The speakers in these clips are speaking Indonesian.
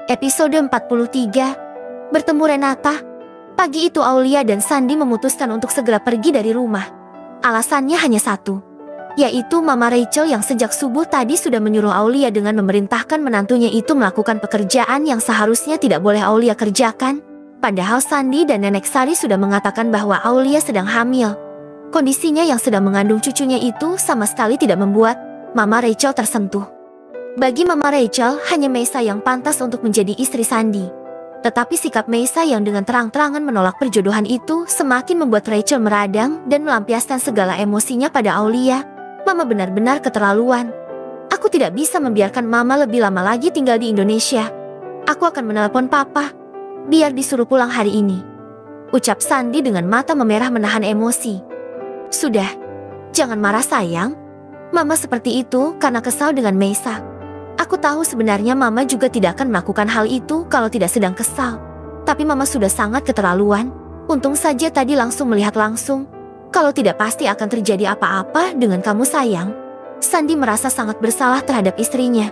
Episode 43. Bertemu Renata. Pagi itu Aulia dan Sandi memutuskan untuk segera pergi dari rumah. Alasannya hanya satu, yaitu Mama Rachel yang sejak subuh tadi sudah menyuruh Aulia dengan memerintahkan menantunya itu melakukan pekerjaan yang seharusnya tidak boleh Aulia kerjakan. Padahal Sandi dan Nenek Sari sudah mengatakan bahwa Aulia sedang hamil. Kondisinya yang sedang mengandung cucunya itu sama sekali tidak membuat Mama Rachel tersentuh. Bagi Mama Rachel, hanya Meisa yang pantas untuk menjadi istri Sandi. Tetapi sikap Meisa yang dengan terang-terangan menolak perjodohan itu semakin membuat Rachel meradang dan melampiaskan segala emosinya pada Aulia. Mama benar-benar keterlaluan. Aku tidak bisa membiarkan Mama lebih lama lagi tinggal di Indonesia. Aku akan menelpon Papa, biar disuruh pulang hari ini, ucap Sandi dengan mata memerah menahan emosi. Sudah, jangan marah sayang. Mama seperti itu karena kesal dengan Meisa. Aku tahu sebenarnya Mama juga tidak akan melakukan hal itu kalau tidak sedang kesal. Tapi Mama sudah sangat keterlaluan. Untung saja tadi langsung melihat langsung. Kalau tidak pasti akan terjadi apa-apa dengan kamu sayang. Sandi merasa sangat bersalah terhadap istrinya.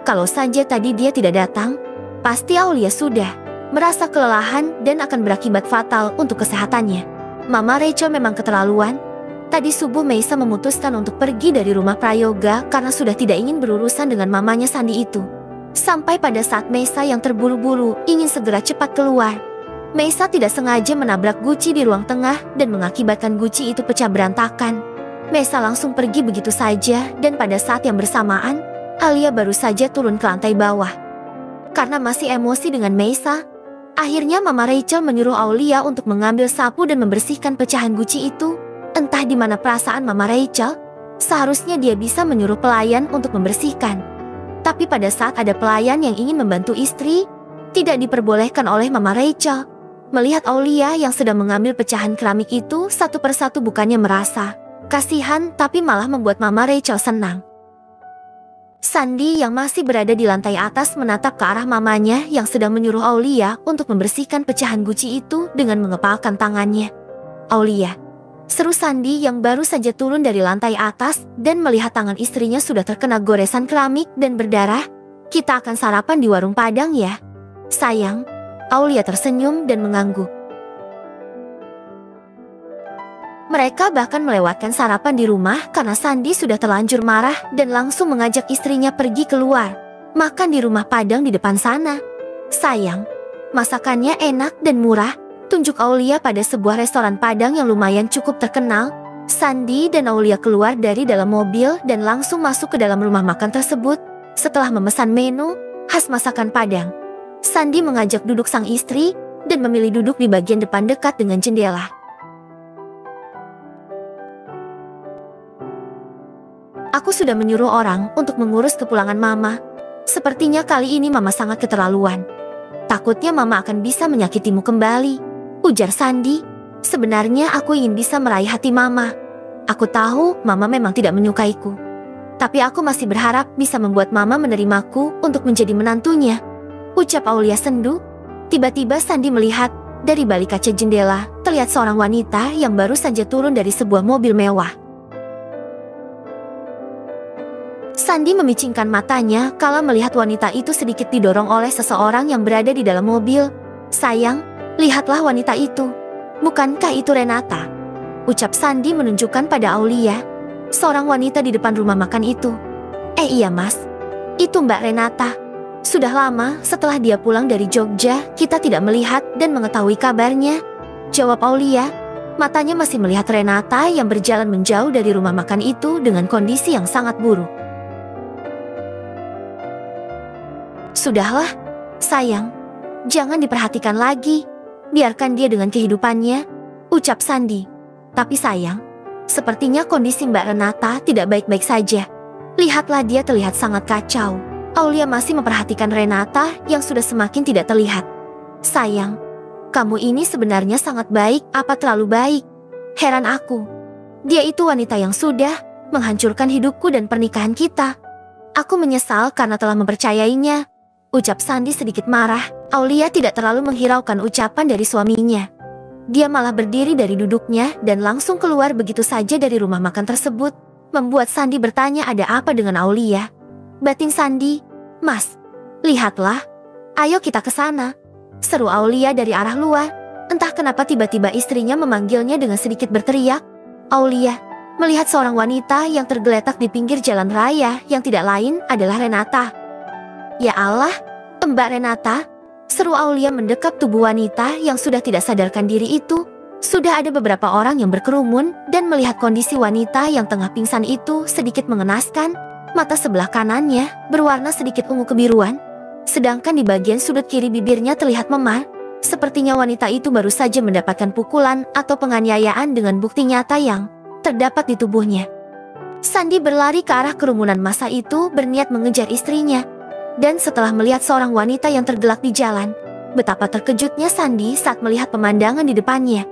Kalau saja tadi dia tidak datang, pasti Aulia sudah merasa kelelahan dan akan berakibat fatal untuk kesehatannya. Mama Rachel memang keterlaluan. Tadi subuh Meisa memutuskan untuk pergi dari rumah Prayoga karena sudah tidak ingin berurusan dengan mamanya Sandi itu. Sampai pada saat Meisa yang terburu-buru ingin segera cepat keluar, Meisa tidak sengaja menabrak Guci di ruang tengah dan mengakibatkan Guci itu pecah berantakan. Meisa langsung pergi begitu saja dan pada saat yang bersamaan, Alia baru saja turun ke lantai bawah. Karena masih emosi dengan Meisa, akhirnya Mama Rachel menyuruh Aulia untuk mengambil sapu dan membersihkan pecahan Guci itu. Entah di mana perasaan Mama Rachel, seharusnya dia bisa menyuruh pelayan untuk membersihkan. Tapi pada saat ada pelayan yang ingin membantu istri, tidak diperbolehkan oleh Mama Rachel. Melihat Aulia yang sedang mengambil pecahan keramik itu satu persatu bukannya merasa kasihan, tapi malah membuat Mama Rachel senang. Sandi yang masih berada di lantai atas menatap ke arah mamanya yang sedang menyuruh Aulia untuk membersihkan pecahan guci itu dengan mengepalkan tangannya. Aulia, seru Sandi yang baru saja turun dari lantai atas dan melihat tangan istrinya sudah terkena goresan keramik dan berdarah. Kita akan sarapan di warung Padang ya, sayang. Aulia tersenyum dan mengangguk. Mereka bahkan melewatkan sarapan di rumah karena Sandi sudah terlanjur marah dan langsung mengajak istrinya pergi keluar, makan di rumah Padang di depan sana. Sayang, masakannya enak dan murah. Tunjuk Aulia pada sebuah restoran Padang yang lumayan cukup terkenal. Sandi dan Aulia keluar dari dalam mobil dan langsung masuk ke dalam rumah makan tersebut. Setelah memesan menu khas masakan Padang, Sandi mengajak duduk sang istri dan memilih duduk di bagian depan dekat dengan jendela. Aku sudah menyuruh orang untuk mengurus kepulangan Mama. Sepertinya kali ini Mama sangat keterlaluan. Takutnya Mama akan bisa menyakitimu kembali, ujar Sandi. Sebenarnya aku ingin bisa meraih hati Mama. Aku tahu Mama memang tidak menyukaiku, tapi aku masih berharap bisa membuat Mama menerimaku untuk menjadi menantunya, ucap Aulia sendu. Tiba-tiba Sandi melihat dari balik kaca jendela terlihat seorang wanita yang baru saja turun dari sebuah mobil mewah. Sandi memicingkan matanya kala melihat wanita itu sedikit didorong oleh seseorang yang berada di dalam mobil. Sayang, lihatlah wanita itu. Bukankah itu Renata? Ucap Sandi menunjukkan pada Aulia, seorang wanita di depan rumah makan itu. Iya mas, itu Mbak Renata. Sudah lama setelah dia pulang dari Jogja, kita tidak melihat dan mengetahui kabarnya, jawab Aulia. Matanya masih melihat Renata yang berjalan menjauh dari rumah makan itu dengan kondisi yang sangat buruk. Sudahlah, sayang, jangan diperhatikan lagi. Biarkan dia dengan kehidupannya, ucap Sandi. Tapi sayang, sepertinya kondisi Mbak Renata tidak baik-baik saja. Lihatlah, dia terlihat sangat kacau. Aulia masih memperhatikan Renata yang sudah semakin tidak terlihat. Sayang, kamu ini sebenarnya sangat baik, apa terlalu baik? Heran aku. Dia itu wanita yang sudah menghancurkan hidupku dan pernikahan kita. Aku menyesal karena telah mempercayainya, ucap Sandi sedikit marah. Aulia tidak terlalu menghiraukan ucapan dari suaminya. Dia malah berdiri dari duduknya dan langsung keluar begitu saja dari rumah makan tersebut, membuat Sandi bertanya ada apa dengan Aulia. Batin Sandi, Mas, lihatlah, Ayo kita ke sana, seru Aulia dari arah luar. Entah kenapa tiba-tiba istrinya memanggilnya dengan sedikit berteriak. Aulia melihat seorang wanita yang tergeletak di pinggir jalan raya yang tidak lain adalah Renata. Ya Allah, Mbak Renata, seru Aulia mendekap tubuh wanita yang sudah tidak sadarkan diri itu. Sudah ada beberapa orang yang berkerumun dan melihat kondisi wanita yang tengah pingsan itu sedikit mengenaskan. Mata sebelah kanannya berwarna sedikit ungu kebiruan, sedangkan di bagian sudut kiri bibirnya terlihat memar. Sepertinya wanita itu baru saja mendapatkan pukulan atau penganiayaan dengan bukti nyata yang terdapat di tubuhnya. Sandi berlari ke arah kerumunan massa itu berniat mengejar istrinya. Dan setelah melihat seorang wanita yang tergelak di jalan, betapa terkejutnya Sandi saat melihat pemandangan di depannya.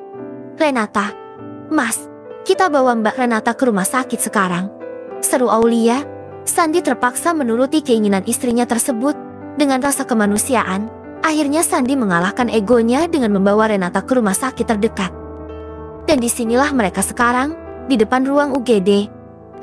Renata, Mas, kita bawa Mbak Renata ke rumah sakit sekarang, seru Aulia. Sandi terpaksa menuruti keinginan istrinya tersebut. Dengan rasa kemanusiaan, akhirnya Sandi mengalahkan egonya dengan membawa Renata ke rumah sakit terdekat. Dan disinilah mereka sekarang, di depan ruang UGD.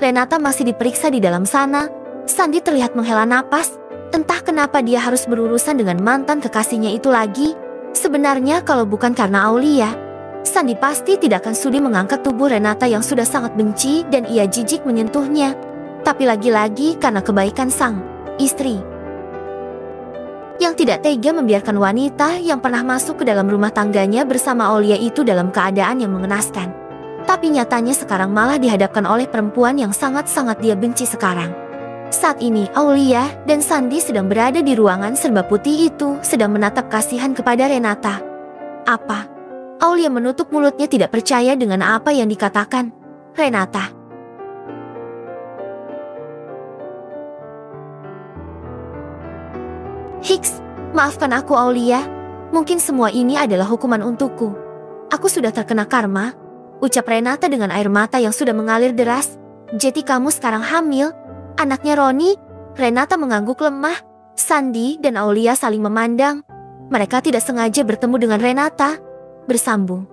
Renata masih diperiksa di dalam sana. Sandi terlihat menghela napas. Entah kenapa dia harus berurusan dengan mantan kekasihnya itu lagi. Sebenarnya kalau bukan karena Aulia, Sandi pasti tidak akan sudi mengangkat tubuh Renata yang sudah sangat benci dan ia jijik menyentuhnya. Tapi lagi-lagi karena kebaikan sang istri yang tidak tega membiarkan wanita yang pernah masuk ke dalam rumah tangganya bersama Aulia itu dalam keadaan yang mengenaskan. Tapi nyatanya sekarang malah dihadapkan oleh perempuan yang sangat-sangat dia benci sekarang. Saat ini Aulia dan Sandi sedang berada di ruangan serba putih itu sedang menatap kasihan kepada Renata. Apa? Aulia menutup mulutnya tidak percaya dengan apa yang dikatakan Renata. Hiks, maafkan aku Aulia. Mungkin semua ini adalah hukuman untukku. Aku sudah terkena karma, ucap Renata dengan air mata yang sudah mengalir deras. Jadi kamu sekarang hamil? Anaknya Roni? Renata mengangguk lemah. Sandi dan Aulia saling memandang. Mereka tidak sengaja bertemu dengan Renata. Bersambung.